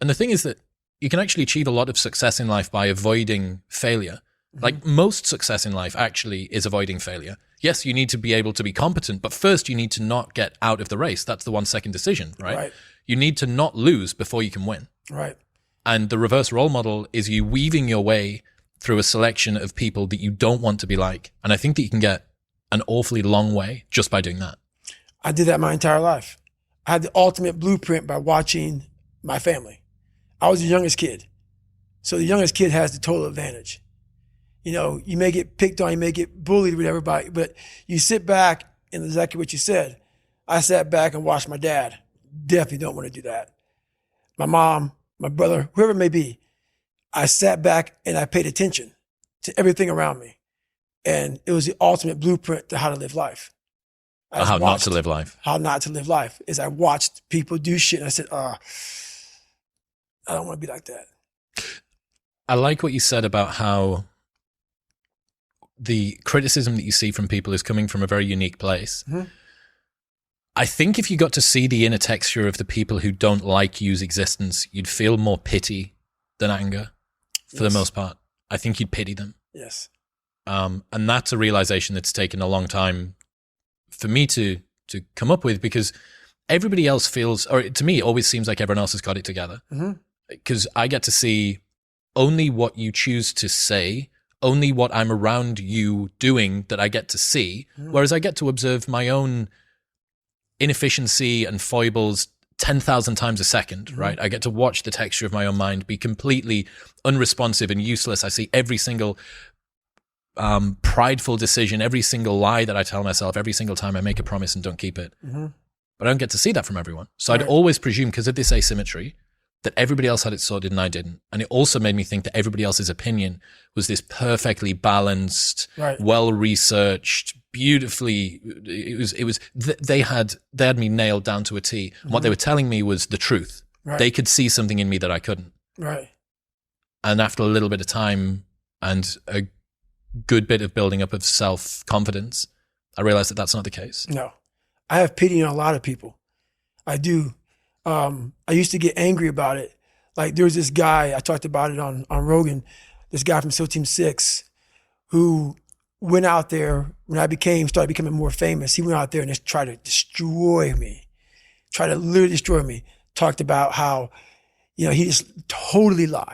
And the thing is that you can actually achieve a lot of success in life by avoiding failure. Like most success in life actually is avoiding failure. Yes, you need to be able to be competent, but first you need to not get out of the race. That's the 1 second decision, right? You need to not lose before you can win. Right. And the reverse role model is you weaving your way through a selection of people that you don't want to be like. And I think that you can get an awfully long way just by doing that. I did that my entire life. I had the ultimate blueprint by watching my family. I was the youngest kid. So the youngest kid has the total advantage. You know, you may get picked on, you may get bullied with everybody, but you sit back and exactly what you said. I sat back and watched my dad. Definitely don't want to do that. My mom, my brother, whoever it may be. I sat back and I paid attention to everything around me. And it was the ultimate blueprint to how to live life. How not to live life. How not to live life is I watched people do shit and I said, I don't want to be like that. I like what you said about how the criticism that you see from people is coming from a very unique place. I think if you got to see the inner texture of the people who don't like you's existence, you'd feel more pity than anger for the most part. I think you'd pity them. Yes. And that's a realization that's taken a long time for me to come up with, because everybody else feels, or to me, it always seems like everyone else has got it together. Because I get to see only what you choose to say, only what I'm around you doing that I get to see, whereas I get to observe my own inefficiency and foibles 10,000 times a second, right? I get to watch the texture of my own mind be completely unresponsive and useless. I see every single prideful decision, every single lie that I tell myself, every single time I make a promise and don't keep it. But I don't get to see that from everyone. So I'd always presume, because of this asymmetry, that everybody else had it sorted and I didn't. And it also made me think that everybody else's opinion was this perfectly balanced, well-researched, beautifully, they had me nailed down to a T. And what they were telling me was the truth. They could see something in me that I couldn't. And after a little bit of time and a good bit of building up of self-confidence, I realized that that's not the case. No. I have pity on a lot of people. I do. I used to get angry about it. Like there was this guy, I talked about it on Rogan, this guy from SEAL Team 6 who went out there when I started becoming more famous. He went out there and just tried to destroy me, tried to literally destroy me. Talked about how, he just totally lied.